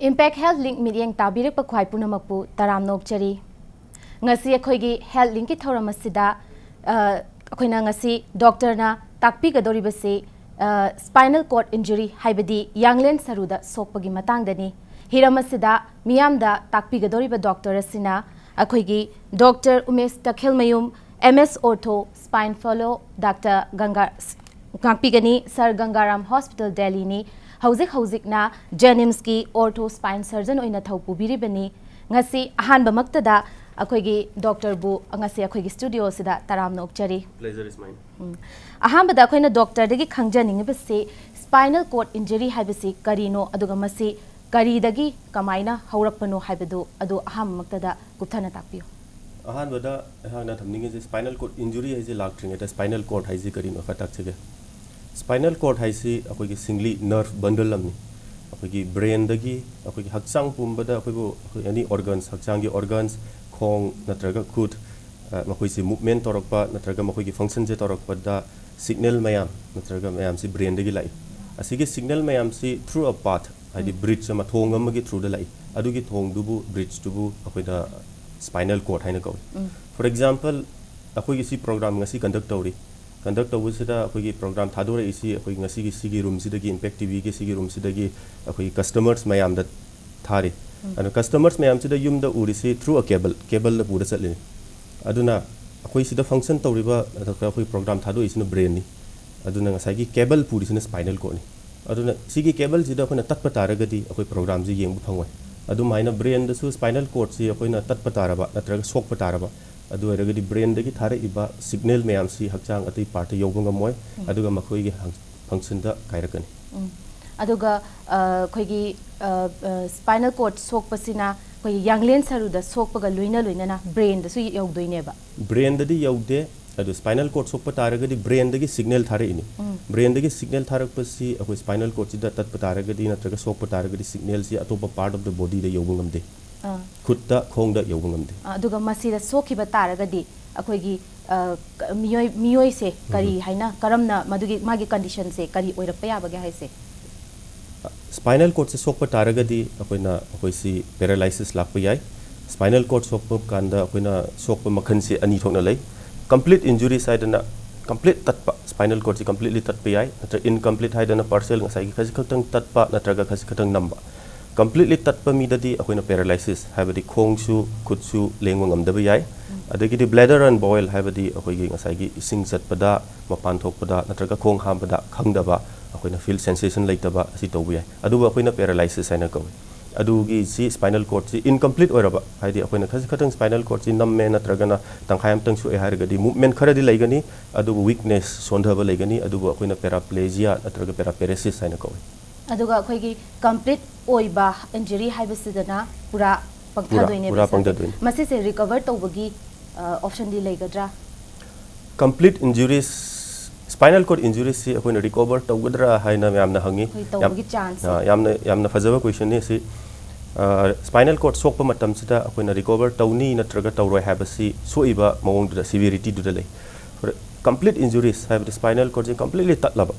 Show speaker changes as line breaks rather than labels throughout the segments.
Impact Health Link Meeting Tabirik Pakwai Punamapu Taram Nokchari. Ngasi Akoigi Health Link Toramasida Akoina Ngasi Doctor na Takpi Gadoribasi Spinal Cord Injury Haibadi Younglen Saruda Sopagi Matangdani. Hiramasida Miamda Takpi Gadoriba Doctor Asina Akoigi Dr. Umes Takhilmayum MS Ortho Spine Fellow Dr. Gangpigani Sir Gangaram Hospital Delhi ni Hauzik na Jennings Ortho Spine Surgeon oina thau pubiribani ngasi ahanba maktada akoigi Dr. Bu ngasi akoigi studio sida taram nokchari.
Pleasure is mine.
Ahanba da akoina doctor dagi khangjaning base spinal cord injury haibasi karino aduga masi kari dagi kamaina haurakpano haibadu adu aham maktada kuthana takpiyo.
Ahanba da hana thamninge spinal cord injury haise lagtring eta spinal cord haise karino khatak chege. Spinal cord haisi akoigi singly nerve bundle amni akoigi brain dagi akoigi hakchang pumbada akoigo any organs hakchang gi organs khong natraga khut makoi si movement torokpa natraga makoi gi function je torokpa da signal mayam natraga mayam si brain dagi lai asigi signal mayam si through a path hadi bridge ma thong amagi through da lai adugi thong dubu bridge dubu akoida spinal cord haina ko for example akoigi si program ngasi conduct over sida akoigi program thadore isi akoigi ngasi gi sigi room sidagi impact tv gi sigi room sidagi akoigi customers mayam da thari and customers mayam sida yum da urisi through a cable la pura chatlini aduna akoi sida function tawriba akoi program thado isina brain ni aduna ngasai gi cable puri sina spinal cord ni aduna sigi cable sida akoi na tatpa taragadi akoi program ji yengbu phangwai adu maina brain da su spinal cord si akoi na tatpa taraba natraga sok pataraba adu eragadi brain dagi thare iba signal mayam si hakchang atai part yobunga moy aduga makoi gi function da kairakani
aduga khoigi spinal cord sok pasina koi younglen saruda sok paga loina na brain da su yogdoine ba
brain dadi yogde adu spinal cord sok pataragadi brain dagi signal thare ini brain dagi signal tharak pasi akoi spinal cord si da tat pataragadi natraga sok pataragadi signal si atopa part of the body da yobungam de khutta khongda yobungamde
aduga masida sokhiba taragadi akoigi miyoi se kari haina karamna madugi magi condition se kari oirappa yabage haise
spinal cord se sokpa taragadi akoi si paralysis lakpa yai spinal cord sokpa kanda akoina sokpa makhan se ani thokna lai complete injury side na complete tatpa spinal cord se completely tatpa yai natra incomplete haidana partial ngasai gi khasi khatang tatpa natraga khasi khatang namba completely tatpa midadi akoina paralysis habadi khongsu khutsu lengwang amdaba yai adagi bladder and boil habadi akoigi ngasai gi ising chatpada mapan thokpada natraga khong hambada khangdaba akoina feel sensation laitaba asi tobu yai aduba akoina paralysis haina kawi adugi si spinal cord si incomplete oraba haidi akoina khasi khatang spinal cord si namme natraga na tangkhayam tangsu e hargadi movement kharadi laigani adubu weakness sondhaba laigani adubu akoina paraplegia natraga paraparesis haina kawi
aduga akoigi complete oiba injury haibasidana pura pangthadoine
pura pangthadoine
masise recover tobagi option di laigadra
complete injuries spinal cord injuries si akoina recover tawgadra haina yamna hangi
tawagi chance
yamna fajaba question ni si spinal cord sokpa matam sida akoina recover tawni natraga tawroi habasi soiba mawong du severity du lei complete injuries have the spinal cord completely tatlaba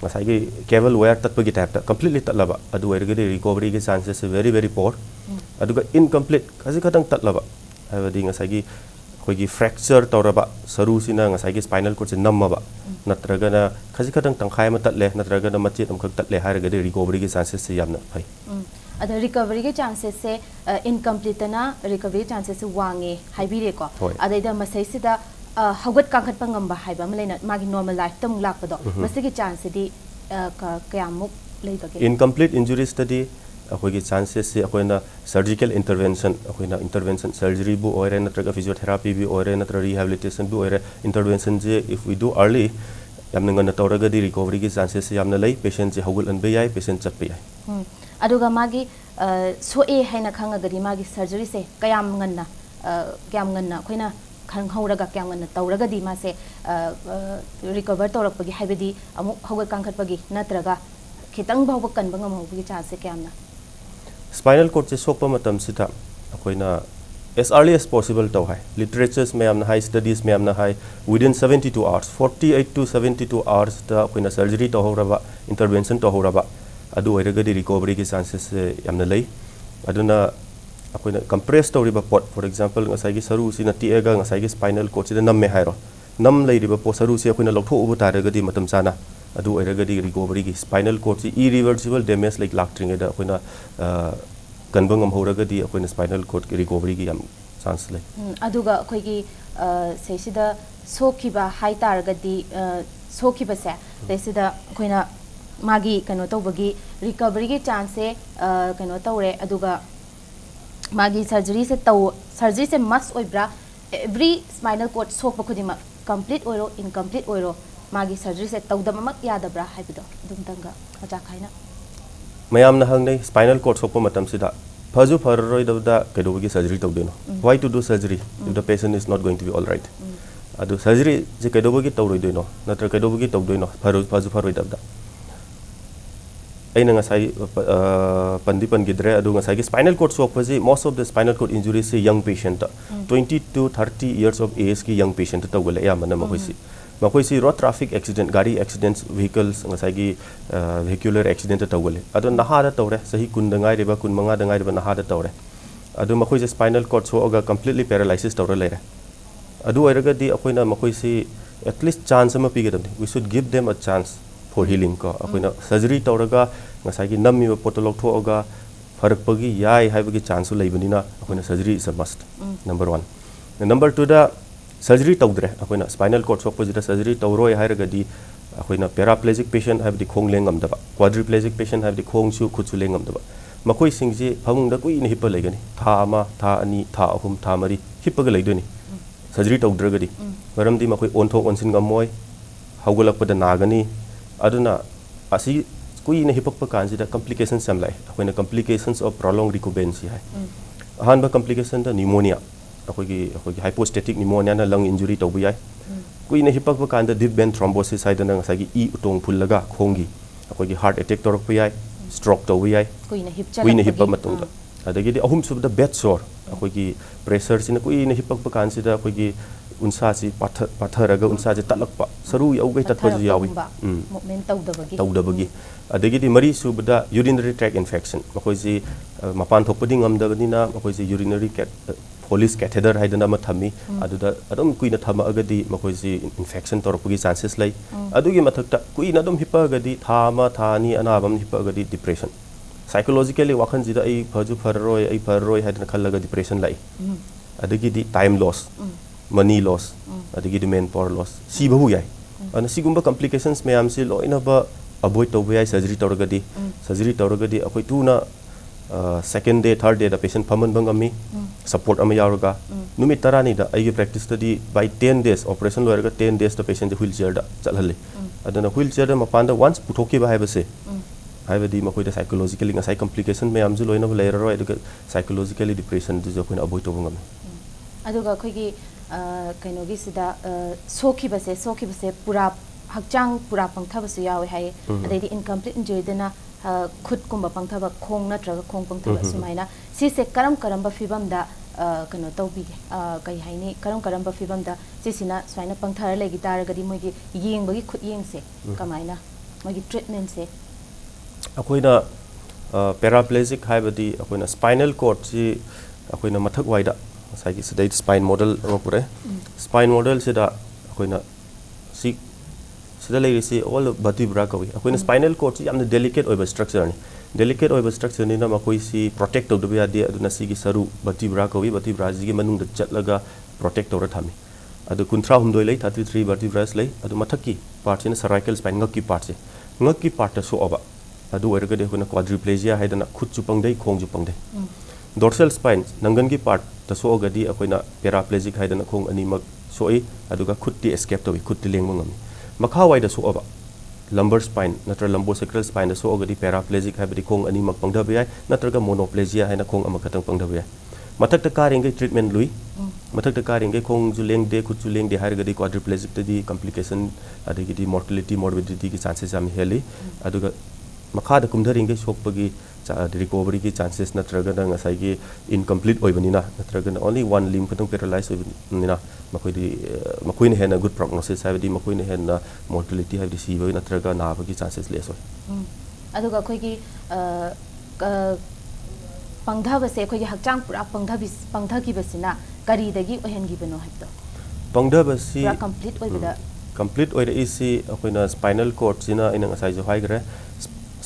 ngasai cable wire tatpagi type ta completely tatlaba adu ergadi recovery ge chances is very poor aduga incomplete khasi khatang tatlaba habadi ngasai gi khoigi fracture tawraba saru sina ngasai gi spinal cord se nammaba natraga na khasi khatang tangkhai ma tatle natraga na machet amkhak tatle haragadi recovery ge chances se yamna phai
ada recovery ge chances se incomplete na recovery chances se wange haibire ko adaida masai sida haugat kangkhat pangamba haiba malena magi normal life tam lakpado masigi chance di kayamuk leibage
incomplete injury study akoigi chances se akoina surgical intervention surgery bu oire natraga physiotherapy bi oire natra rehabilitation bu oire intervention je if we do early yamna ngana tawraga di recovery gi chances se yamna lei patient je haugal anbe yai patient chatpe yai
aduga magi so e haina khangagadi magi surgery se kayam nganna khoina khang hauraga kyam ngana tawragadi mase recover tawrakpagi haibadi amu haugat kangkhatpagi natraga khitang bawba kanba ngamhobagi chance kyamna
spinal cord se sokpa matam sita akoina as early as possible to hai literatures me amna high studies me amna high within 72 hours 48 to 72 hours da akoina surgery to horaba intervention to horaba adu oiragadi recovery gi chances yamna lei aduna akoina compress tawriba pot for example ngasai gi saru sina tiega ngasai gi spinal cord sida namme hairo nam leiriba po saru si akoina loktho ubu taragadi matam chana adu oiragadi recovery gi spinal cord si irreversible damage like lactring da akoina kanbangam horagadi akoina spinal cord gi recovery gi yam chance lei
aduga akoigi seisida sokiba hai taragadi sokiba se seisida akoina magi kano tawbagi recovery gi chance kano tawre aduga magi surgery se must oibra every spinal cord sokpa khudima complete oiro incomplete oiro magi surgery se tawdamamak yadabra haibido dumtanga aja khaina
mayam na hangnei spinal cord sokpa matam sida phaju pharroi dabda kedogi surgery tawdeno why to do surgery if the patient is not going to be all right adu surgery je kedogi tawroi doino natra kedogi tawdoino phaju pharroi dabda aina ngasai pandipan gidre adu ngasai gi spinal cord sokpaji most of the spinal cord injuries se young patient 20 to 30 years of age ki young patient tawgale ya mana makoisi road traffic accident gari accidents vehicles ngasai gi vehicular accident tawgale adu naha da tawre sahi kun dangai reba kun manga dangai reba naha da tawre adu makoisi spinal cord soga completely paralysis tawre lere adu oiragadi akoina makoisi at least chance ama pigedam we should give them a chance for healing ko akoina surgery tawraga ngasai gi nammi potolok thoga pharpagi yai haibagi chance leibanina akoina surgery is a must number 1 number 2 da surgery tawdre akoina spinal cord sokpojida surgery tawroi hairagadi akoina paraplegic patient haibdi khong lengam daba quadriplegic patient haibdi khong chu khutsu lengam daba makoi singji phamungda kui ni hippa legani tha ama tha ani tha ahum tha mari hippaga leidoni surgery tawdragadi maramdi makoi onthok onsin gamoi hawgolakpada nagani aduna asi kui na hipakpa kanjida complications sam lai akoina complications of prolonged recumbency hai ahanba complication da pneumonia akoigi hypostatic pneumonia na lung injury tawbu yai kui na hipakpa kanda deep vein thrombosis hai dana ngasagi e utong phullaga khongi akoigi heart attack torokpa yai stroke tawbu yai kui na hippa matungda adagidi ahum subda bed sore akoigi pressure sina kui na hipakpa kansida akoigi unsa si patharaga unsa je talakpa saru yaugai tatpaji yawi
movement
tawdabagi adagidi mari subda urinary tract infection makoisi mapan thokpadi ngamdabadina makoisi urinary police catheter haidana ma thami aduda adum kuina thama agadi makoisi infection torpagi chances lai adugi mathakta kuina adum hipa agadi thama thani anabam hipa agadi depression psychologically wakhan jida ai phaju pharroi haidana khallaga depression lai adagidi time loss money loss adagidi manpower loss si bahu yai ana sigumba complications mayam si loina ba avoid to yai surgery tawragadi akoi tuna second day third day the patient phaman bangami support ama yaruga numit tarani da ai practice study by 10 days operation loiraga 10 days the patient wheelchair da chalhalle adana wheelchair da mapanda once puthoki ba haibase haibadi makoi da psychologically ngasai complication mayam ji loina ba leiraro aduga psychologically depression du jokoina avoid to bangami
aduga khoigi kainogi sida sokibase pura hakchang pura pangthabasu yawe hai adedi incomplete injury dana khut kumba pangthaba khong natraga khong pangthaba sumaina sise karamba fibam da kano tawbige kai haini karamba fibam da sisina swaina pangthara legi taragadi moigi yengbagi khut yengse kamaina moigi treatment se
akoina paraplegic haibadi akoina spinal cord si akoina mathak waida saigi sidai spine model pure spine model sida akoina si sida leisi all vertebra kawi akoina spinal cord si yamna delicate oiba structure ni na makoi si protect to do ade aduna sigi saru vertebra ji gi manung da chatlaga protect to ra thami adu kunthra humdoi lei 33 vertebrae lei adu mathaki part in cervical spine ngak ki part so oba adu oirga de akoina quadriplegia haidana khut chupangdai khong chupangdai dorsal spine nangan ki part ta so gadi akoina paraplegic haidana khong animak soi aduga khutti escape to khutti lengma ngami makha wai da so aba lumbar spine natra lumbosacral spine da so gadi paraplegic haibadi khong animak pangdabe yai natraga monoplegia haina khong amakatang pangdabe yai mathak ta karinge treatment lui mathak ta karinge khong ju leng de khut ju leng de hairgadi quadriplegic ta di complication adigi mortality morbidity ki chances am heli aduga makha da kumdharinge sokpagi recovery ki chances natraga na ngasai gi incomplete oibanina natraga only one limb khatang paralyzed oibanina makoi ne hena good prognosis haibadi makoi ne hena mortality haibadi sibai natraga na bagi chances less oi
aduga khoi pangdhabase khoi hakchang pura pangdhagi basina kari dagi ohengi bano habdo
pangdhabasi
pura complete oibida
complete oida isi akoina spinal cord sina ina ngasai jo hai gre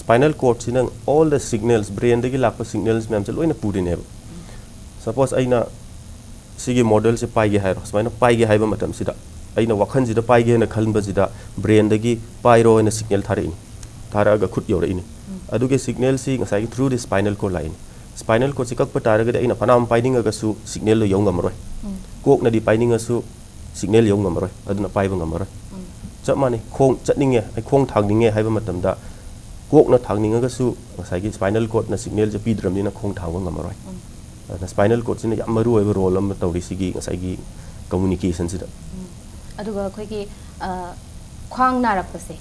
spinal cord sina all the signals brain dagi lakpa signals mem se loina purine suppose aina sigi model se pai ge hairo spinal pai ge haiba matam sida aina wakhan sida pai ge na khalba sida brain dagi pairo ina signal thari thara ga khut yore ini aduge signal si ngasai through the spinal cord line spinal cord sikak patara ga aina phanam paining ga su signal lo yong ngamroi kok na di paining su signal yong ngamroi aduna paiba ngamroi chap mani khong chatninge ai khong thangninge haiba matam da kok na thangninga ga su ngasai gi spinal cord na signal je pidram ni na khong thangwa ngamroi na spinal cord sina yam maru oiba role am tawri sigi ngasai gi communication sida
aduga khoi gi khwang narakpase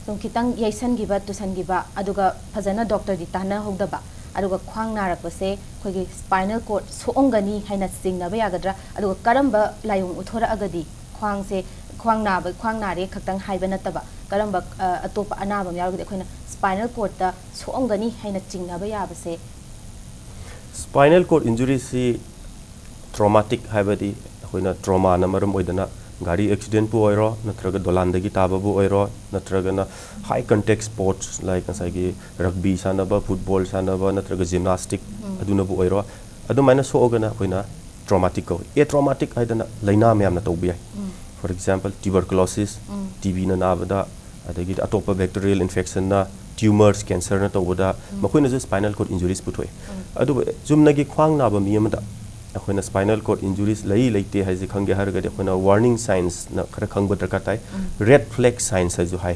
sum kitang yaisan gi ba tusan gi ba aduga phajana doctor di tana hogda ba aduga khwang narakpase khoi gi spinal cord soongani haina singna ba yagadra aduga karamba layung uthora agadi khwang nare khaktang haiba nataba karamba atopa anaba yarugde khoina spinal cord ta soongani haina chingna ba yabase
spinal cord injury si traumatic haibadi khoina trauma na maram oidana gari accident pu oiro natraga dolandagi taba bu oiro natraga na high contact sports like asagi rugby sanaba football sanaba natraga gymnastic aduna bu oiro adumaina so ogana khoina traumatic ko e traumatic haidana laina myam na tobi for example tuberculosis tb na nabada adagi atopa bacterial infection na tumors cancer na tobada makhoina je spinal cord injuries puthoi adu jumnagi khwang naba mi amada akhona spinal cord injuries leite haise khange hargade akhona warning signs na khara khangba darka tai red flag signs haiju hai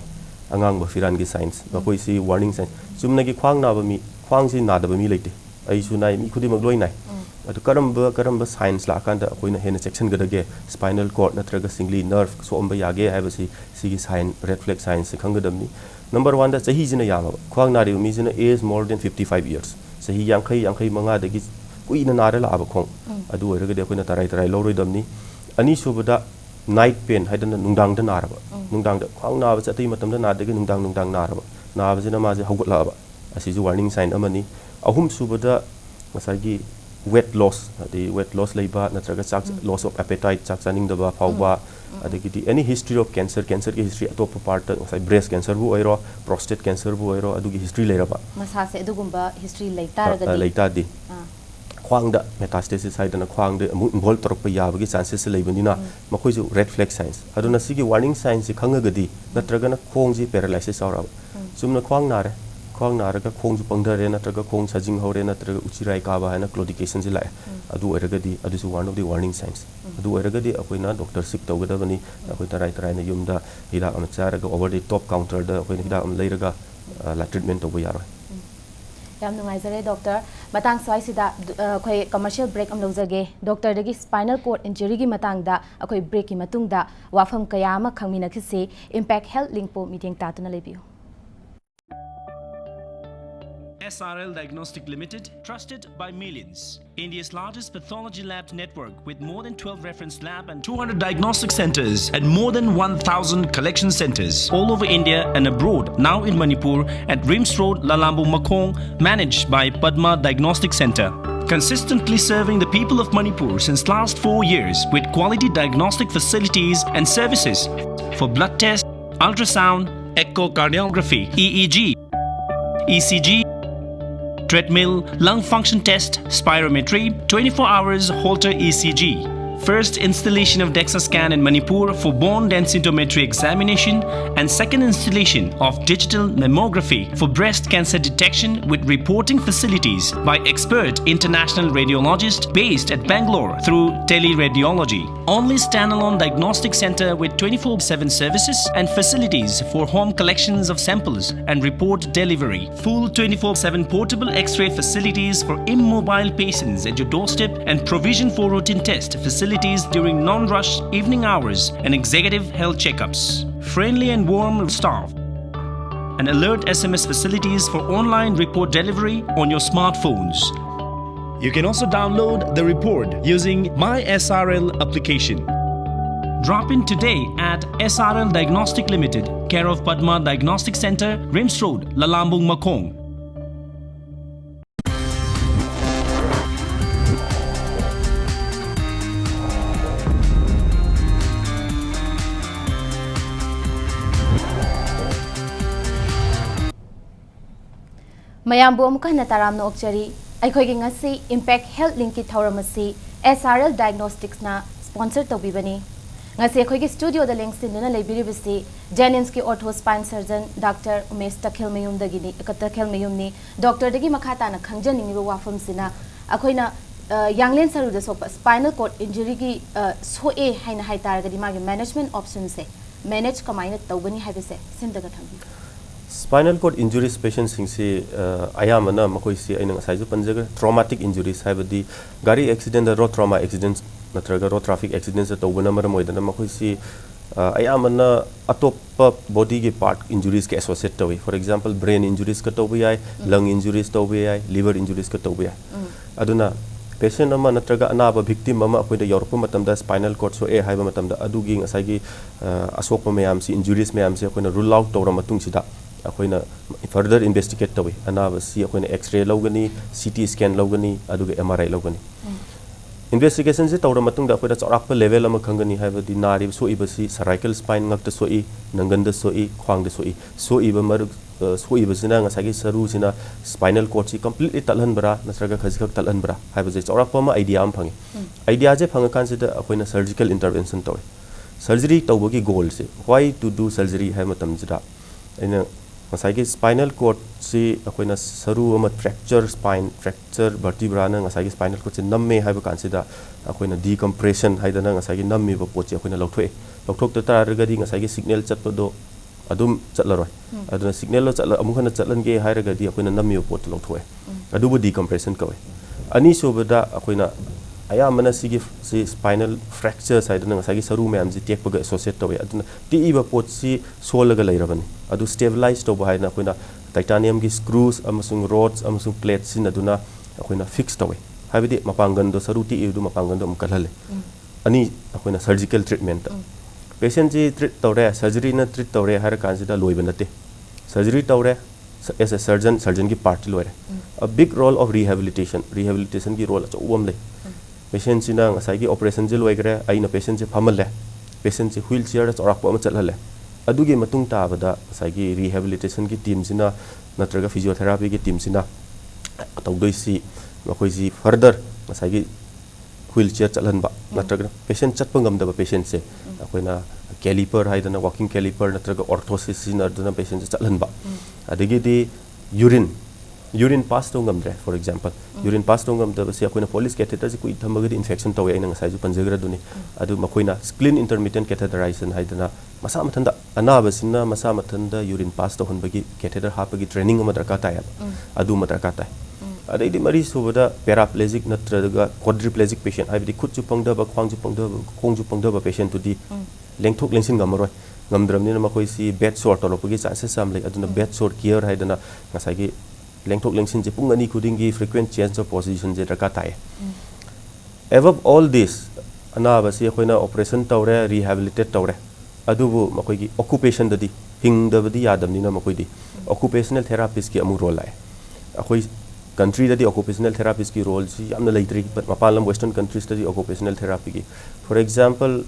angang ba firan gi signs bakoi si warning signs jumna gi khwang na ba mi khwang si na da ba mi leite ai su nai mi khudi mag loi nai adu karamba signs la kan da akhona hena section gadage spinal cord natraga singly nerve so omba yage hai ba si gi sign red flag signs se khangadam ni number 1 da sahi jina yama khwang na ri mi jina age more than 55 years sahi yankai manga dagi kuina nare la aba khong adu oiragade akoina tarai loroi damni ani subada night pain haidana nungdang da naraba nungdang da khwang na ba chatai matam da na dagi nungdang naraba na ba jina ma je hogla ba asi ju warning sign amani ahum subada masagi weight loss leiba natraga chak loss of appetite chak chaning da ba phawba adagi any history of cancer ki history atop part sai breast cancer bu oiro prostate cancer bu oiro adugi history leiraba
masa se adugumba history leita
di khwang da metastasis haidana khwang de amu involve torpa yabagi chances leibani makoi ju red flag signs aduna sigi warning signs si khangagadi natraga na khong ji paralysis aura sumna khwang nare ga khong ju pangdare natraga khong sajing hore natraga uchirai ka ba hana claudication ji lai adu oiragadi adu su one of the warning signs adu oiragadi akoina doctor sik tawgadabani akoi tarai na yumda hida am charaga over the top counter da akoina hida am leiraga la treatment tobu yaro
yam nungaizare doctor matang swai sida khoi commercial break am lojage doctor dagi spinal cord injury gi matang da akhoi break ki matung da wafam kaya ma khangmina khise impact health link po meeting ta tuna lebiu
SRL Diagnostic Limited, trusted by millions. India's largest pathology lab network with more than 12 reference lab and 200 diagnostic centers and more than 1,000 collection centers all over India and abroad. Now in Manipur at Rims Road, Lalambu Makong, managed by Padma Diagnostic Center. Consistently serving the people of Manipur since last 4 years with quality diagnostic facilities and services for blood test, ultrasound, echocardiography, EEG, ECG, treadmill, lung function test, spirometry, 24 hours Holter ECG. First installation of DEXA scan in Manipur for bone densitometry examination and second installation of digital mammography for breast cancer detection with reporting facilities by expert international radiologist based at Bangalore through teleradiology. Only standalone diagnostic center with 24/7 services and facilities for home collections of samples and report delivery. Full 24/7 portable X-ray facilities for immobile patients at your doorstep and provision for routine test facilities during non-rush evening hours and executive health checkups. Friendly and warm staff. And alert SMS facilities for online report delivery on your smartphones. You can also download the report using My SRL application. Drop in today at SRL Diagnostic Limited, care of Padma Diagnostic Center, Rims Road, Lalambung, Makong.
mayambu amuka hana taramna okchari aikhoigi ngasi impact health link ki thauramasi SRL Diagnostics na sponsor tobibani ngasi aikhoigi studio da links tin na leibiribisi Jennings ki ortho spine surgeon Dr. Umesh Takhel Mayum dagini Takhel Mayum ni doctor dagi makhata na khangjani ni wafam sina akhoina yanglen saru da sopa spinal cord injury ki soe haina haitar gadi magi management options se manage kamaina tawbani haibese simdaga thambi
Spinal cord injuries patients singsi ayamana makoi si aina ngasai ju panjaga traumatic injuries haibadi gari accident da road trauma accidents natraga road traffic accidents da tawbana maram oidana makoi si ayamana atop body ki part injuries ke associate tawi for example brain injuries ka tawbi ai lung injuries tawbi ai liver injuries ka tawbi ai aduna patient ama natraga anaba victim ama akoida yorpa matamda spinal cord so haiba matamda adugi ngasai gi asokpa mayam si injuries mayam si akoina rule out tawra matung sida akoina further investigate tawi anaba si akoina x-ray logani CT scan logani aduga MRI logani investigation se tawra matung da akoida charakpa level ama khangani haibadi nari so ibasi cervical spine ngakta so i nanganda so i khwang da so iba mar so ibasina ngasagi saru sina spinal cord si completely talhan bara nasraga khajikak talhan bara haibaje charakpa ma idea am phangi idea je phangakan se da akoina surgical intervention tawi surgery tawbagi goal se why to do surgery hai matam jida aina ngasagi spinal cord si akoina saru ama fracture spine fracture vertebra na ngasagi spinal cord se namme haiba kansida akoina decompression haidana ngasagi nammi ba pochi akoina lokthok ta taragadi ngasagi signal chatpado adum chatlaroi aduna signal lo chatla amukhana chatlange hairagadi akoina nammi ba pot lokthoi adubu decompression kawe ani sobada akoina ayamana sigi si spinal fractures haidana ngasagi saru mayam ji tekpaga associate tawe aduna ti iba pot si solaga lairabani adu stabilize to bahai na akoina titanium gi screws amasung rods amasung plates sin aduna akoina fix tawe habidi mapangan do saru ti idu mapangan do mkalhale ani akoina surgical treatment patient ji treat tawre surgery na treat tawre har kansida loibanate surgery tawre as a surgeon gi part loire a big role of rehabilitation gi role achom le patient sina ngasai gi operation je loigre aina patient je phamalle patient je wheelchair da chorak pa ma chalhale adugi matung ta bada ngasai gi rehabilitation gi team sina natraga physiotherapy gi team sina tawdoi si makoi ji further ngasai gi wheelchair chalhan ba natraga patient chatpa ngam da patient se akoina caliper haidana walking caliper natraga orthosis sina aduna patient chalhan ba adigi di urine pass to ngamdre for example urine pass to ngamda basi akoina police catheter ji kui thamagadi infection tawi aina ngasai ju panjagra duni adu makoina spleen intermittent catheterization haidana masa mathanda anaba sinna masa mathanda urine pass to honbagi catheter hapagi training ama darka ta ya adu madarka ta adai di mari sobada paraplegic natraga quadriplegic patient haibidi khut ju pangda ba khwang ju pangda ba khong ju pangda ba patient to di lengthok lengsin gamaroi ngamdramni na makoi si bed sore tolopagi chances am lai aduna bed sore care haidana ngasai gi lengthok lengsin je pung ani khudingi frequent change of position je darka ta above all this anaba si akoina operation tawre rehabilitate tawre adubu makoi gi occupation dadi hingdabadi yadamni na makoi di occupational therapist ki amu role ai akoi country dadi occupational therapist ki role si amna leitri but mapalam western countries dadi occupational therapy ki for example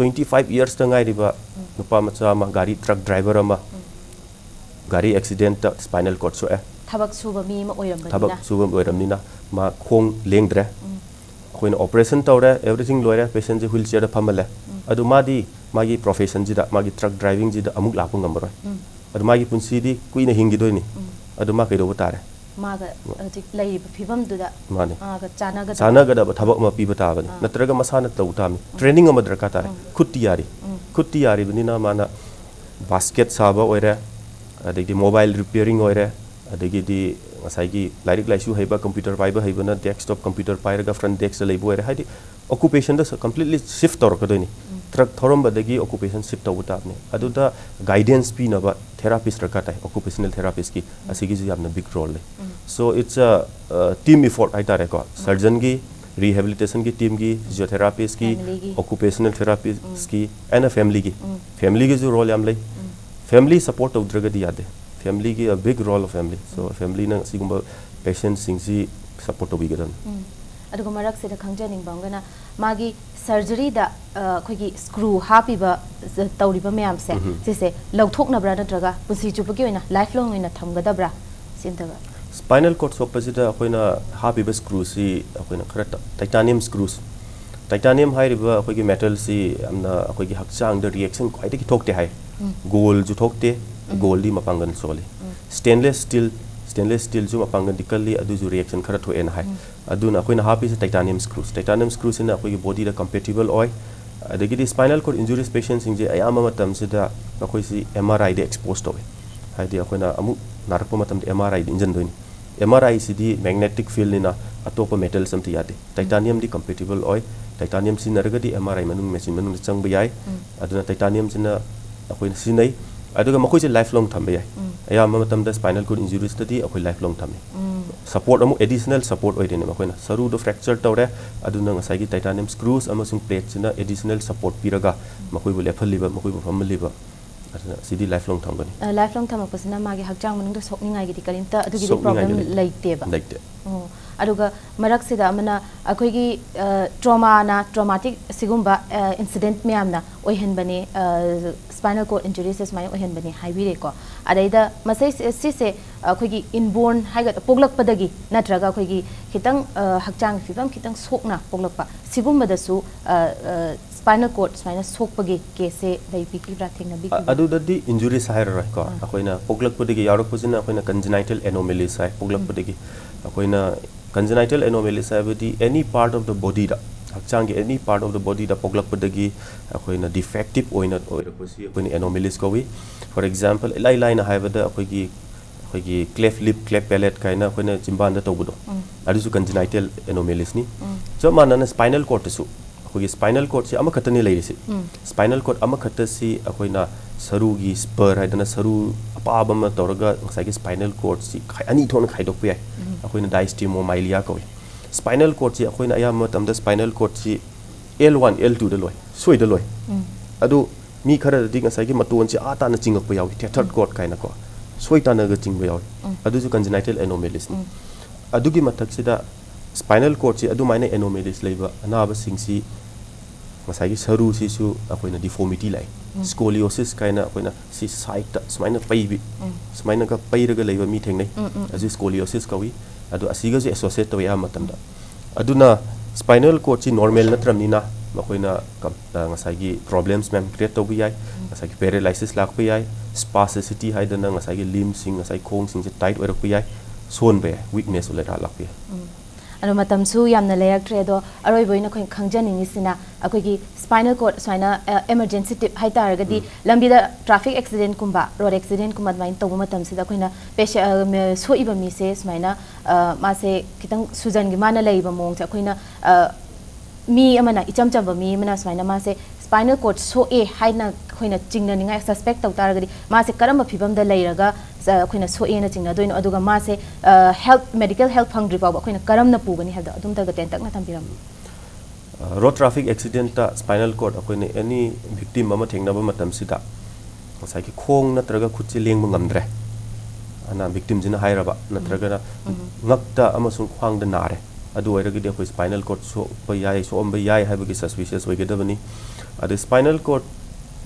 25 years ta ngai riba nupa macha ma gari truck driver ama gari accident spinal cord so
thabak suba mi ma oirambanina
thabak suba oiramnina ma khong lengdre akoina operation tawre everything loire patient je wheelchair da phamale adu madi magi profession ji da magi truck driving ji da amuk lapung ngamroi adu magi punsi di kuina hingi doini adu ma kaido tare
maga ajik lai phibam duda
mane
aga chanaga
da thabak ma pi bata bani natraga masana tawtami training ama darka tare khutti yari banina mana basket saba oire adigi mobile repairing oire adigi di ngasai gi lairik laisu haiba computer paiba haiba na desktop computer pairaga front desk la leibo oire haidi occupation da completely shift tor kadoni truck thorom badagi occupation shift tawta apne aduda guidance pi na ba therapist rakatai occupational therapist ki asigi ji apna big role le so it's a team effort ai tare ko surgeon gi rehabilitation ki team ki physiotherapist ki
Family ki.
occupational therapist ki and a family ki family ki jo role yam lay family support tawdraga di yade family ki a big role of family so family na sigumba patients sing si support to bigadan
adugo marak se da khangjaning bangana magi surgery da khoi screw hapiba tawriba mayam se se lawthokna bra natraga punsi chupagi oina lifelong oina thamgadabra sintaga
spinal cord sopasida akoina hapiba screw si akoina khara titanium screws titanium hairiba akoigi metal si amna akoigi hakchang da reaction kwaide ki thokte hai gold ju thokte gold di mapangan sole stainless steel ju mapangan dikali adu ju reaction khara thoen hai aduna akoina hapi se titanium screws ina akoigi body da compatible oi adagi di spinal cord injuries patients sing je ayama matam se da akoi si MRI de exposed hoy haidi akoina amu narakpa matam de MRI injan doini MRI si di magnetic field ina atopa metal sam ti yade titanium di compatible oi titanium si naraga di MRI manung machine manung chang bayai aduna titanium sina akoina sinai aduga makoi se lifelong thambe yai ayama matam da spinal cord injuries tadi akoi lifelong thamme support amu additional support oi dene makoina saru do fracture tawre aduna ngasai gi titanium screws amasung plate sina additional support piraga makoi bu lephal liba makoi bu famal liba aduna sidi lifelong thambani
lifelong thamakpasina magi hakjang manung da sokningai gi karimta adugi problem laite ba
laite
aduga marak sida amana akoigi trauma na traumatic sigumba incident myamna oihenbani spinal cord injuries is mai oihenbani haibire ko adaida masai sise akoigi inborn haiga poglak padagi natraga akoigi kitang hakjang fibam kitang sokna poglakpa sigumba da su spinal cord spinal sokpagi kese dai biki bra thengna biki
adu dadi injuries haira ko akoina poglak padagi yarok pujina akoina congenital anomalies hai poglak padagi akoina congenital anomalies hai any part of the body da hakchang any part of the body da poglak padagi akoina defective oina oirakosi akoina anomalies ko wi for example lai na haibada akoigi cleft lip cleft palate kaina akoina chimban da tawbudo adu su congenital anomalies ni so manana spinal cord su akoigi spinal cord si amakhatani leirisi spinal cord amakhatta si akoina saru gi spur haidana saru apaba ma tawraga ngasai gi spinal cord si ani thon khaidok pai akoina diastema ko spinal cord si akoina ayam tamda spinal cord si L1 L2 da loi soi da loi adu mi khara di ngasai gi maton si ata na chingak pa yawi third cord kaina ko soi ta na ga chingba yawi adu ju congenital anomalies ni adu gi mathak sida spinal cord si adu maina anomalies leiba anaba singsi ngasai gi saru si su akoina deformity lai scoliosis kaina akoina si side ta smaina paibi smaina ka pairaga leiba mi thengnai aju scoliosis kawi adu asiga ju associate to ya matamda aduna spinal cord si normal natramnina makoina ngasai gi problems mem create to bi yai ngasai gi paralysis lak bi yai spasticity haidana ngasai gi limb sing ngasai khong sing je tight oirak bi yai son be weakness ule ra lak bi
anu matam su yamna layak tre do aroi boina khoi khangjaningi sina akoigi spinal cord swaina emergency tip hai taragadi lambi da traffic accident kumba road accident kumba main to matam sida khoina patient so iba mi se swaina ma se kitang sujan gi mana leiba mong cha khoina mi amana icham chamba mi amana swaina ma se spinal cord so e haina khoina chingna ninga suspect taw taragadi ma se karamba phibam da leiraga khoina so e na chingna doino aduga ma se health medical health phangri pa khoina karamna pugani hada adum ta ga ten tak na thambiram
road traffic accident ta spinal cord akoina any victim ama thengna ba matam sida ngasai ki khong natraga khutchi lengba ngamdre ana victim jina hairaba natraga ngakta amasung khwang da nare adu oiragidi akoi spinal cord so pa yai so omba yai habagi suspicious oigedabani adu spinal cord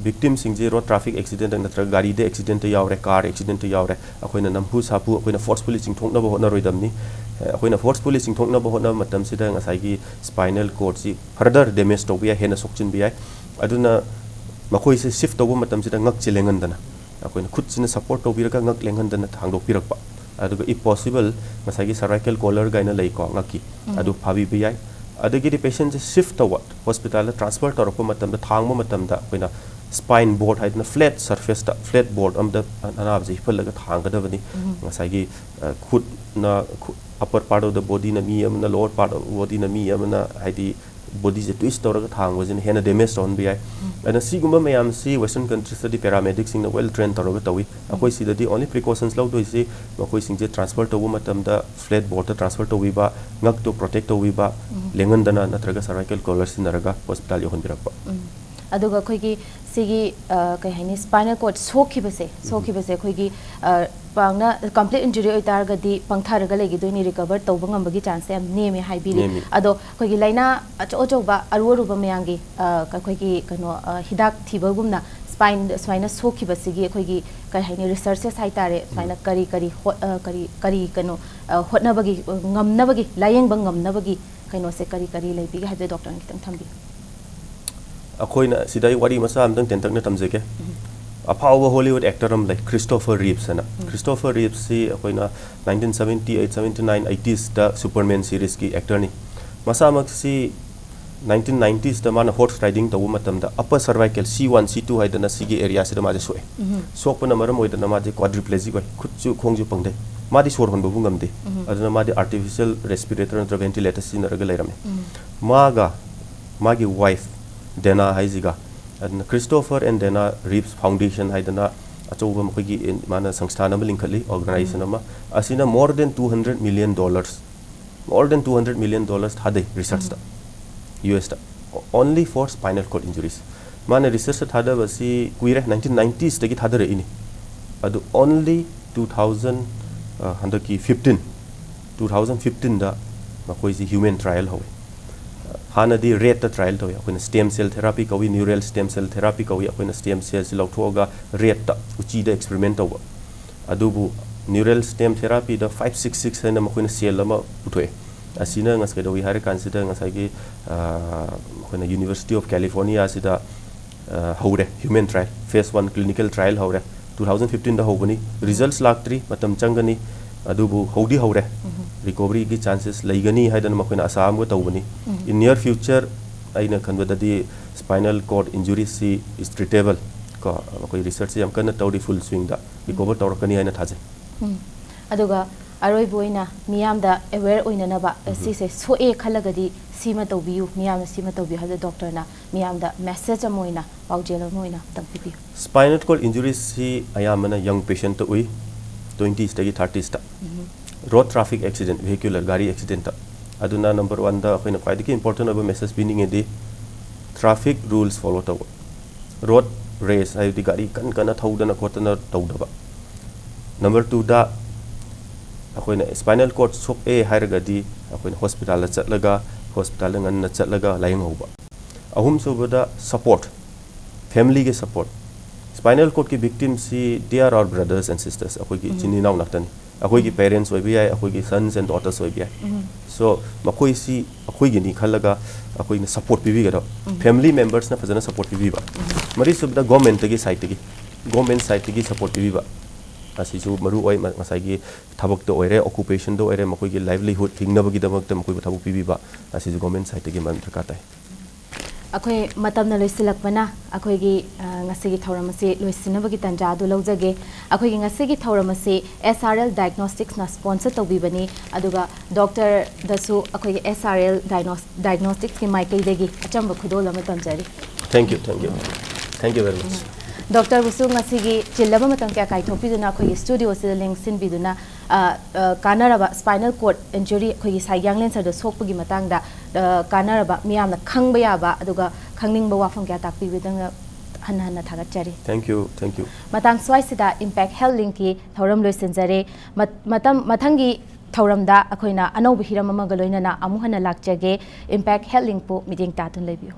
victim singje road traffic accident natraga gari de accident yaure car accident yaure akoina nampu sapu akoina forcefully chingthokna ba hotna roidamni akoina forcefully chingthokna ba hotna matam sida ngasai gi spinal cord si further damage to bi hena sokchin bi aduna makoi se shift to matam sida ngak chilengan dana akoina khut sina support to biraga ngak lengan dana thangdok pirakpa aduga if possible masagi cervical collar gaina lei ko ngaki adu phabi bi yai adagi di patient shift to what hospital transfer to ro matam da thangma matam da koina spine board haidna flat surface ta flat board am da anab ji phalaga thanga da bani masagi khut na upper part of the body na mi am na lower part of body na mi am na haidi body je twist to ra thang wajin hena damage on bi yai and siguma mayam si western countries the paramedics in the well trained toroga tawi akoi si the only precautions law do isi makoi sing je transfer to matam da flat board transfer to wi ba ngak to protect to wi ba lengan dana natraga cervical collar sinaraga hospital yo honbirakpa
aduga khoigi sigi kai haini spinal cord sokhibase khoigi pangna complete injury oitargadi pangtharaga legidoi recover tawba ngambagi chance am neme haibiri ado khoigi laina achoba aruruba mayangi khoigi kano hidak thibagumna spine sokhibasigi khoigi kai haini researches haitare spine kari kano hotnabagi ngamnabagi layeng bang ngamnabagi kaino se kari leibi ga hade doctor kitang thambi
akoina sidai wari masa amdang tentak na tamjeke apawa Hollywood actor like Christopher Reeves ana Christopher Reeves si akoina 1978 79 80s da Superman series ki actor ni masa mak si 1990s da mana horse riding da matam da upper cervical C1 C2 haidana sigi area se da ma soe sokpana maram oidana ma quadriplegic oi khutchu khongju pangde madi sor honbu ngamde aduna madi artificial respirator and ventilator sinaraga lairame maga magi wife Dana Haiziga and Christopher and Dana Reeves Foundation Haidana Achoba Maki in Mana Sangstana Linkali organization Asina more than $200 million had research US only for spinal cord injuries. Mana research had was 1990s take it had ini adu only 2015 da Makoisi human trial how Hanadi rate the trial to when stem cell therapy kawi neural stem cell therapy kawi when stem cells lautoga rate uchi the experiment over adubu neural stem therapy the 566 and makuna cell lama putwe asina ngas kedo we hare consider ngasagi when University of California asida haure human trial phase 1 clinical trial haure 2015 da hobani results laktri matam changani adubu hodi haure recovery ki chances laigani haidan makona asam go tawbani in near future aina khanbadadi spinal cord injury si is treatable ka makoi research yam kana tawdi full swing da recover tawrakani aina thaje
aduga aroi boina miyam da aware oina na ba si se so e khalagadi sima tawbiu miyam sima tawbiu hada doctor na miyam da message amoina paujel amoina tampipi
spinal cord injuries si ayamana young patient to ui 20s tagi 30s ta road traffic accident vehicular gari accident ta aduna number 1 da akoina quite important of message meaning edi traffic rules follow ta road race ai di gari kan kana thaudana kotana tawdaba number 2 da akoina spinal cord sok e hairgadi akoina hospital la chatlaga hospital ngan chatlaga laying hoba ahum sobada support family ke support spinal cord ki victims si they are our brothers and sisters akoi ki chini naw naktani akoi ki parents oi biya akoi ki sons and daughters oi biya so makoi si akoi gi ni khalaga akoi ni support pibi ga family members na fazana support pibi ba mari subda government gi side gi government side gi support pibi ba asi su maru oi masai gi thabak to oire occupation do oire makoi gi livelihood hingnaba gi damak tam koi thabuk pibi ba asi su government side gi man thaka tai
akhoi matamna loisilakpana akhoi gi ngasigi thauramasi loisinabagi tanja du lawjage akhoi gi ngasigi thauramasi SRL Diagnostics na sponsor tawbibani aduga doctor dasu akhoi gi SRL Diagnostics ki maikai degi achamba khudol ama tamjari
thank you very much
Doctor Busu ngasigi chillaba matam kya kai thopiduna akhoi studio se link sin biduna kanaraba spinal cord injury akhoi gi saiyang lenser da sokpagi matangda kanaraba miyamna khangba yaba aduga khangningba wafam kya takpi bidanga hanna thagachari
thank you
matang swaisida impact health link ki thoram loisenjare matam mathangi thoramda akhoina anauba hiram ama galoina na amu hana lakjage impact health link po meeting tatun lebiyo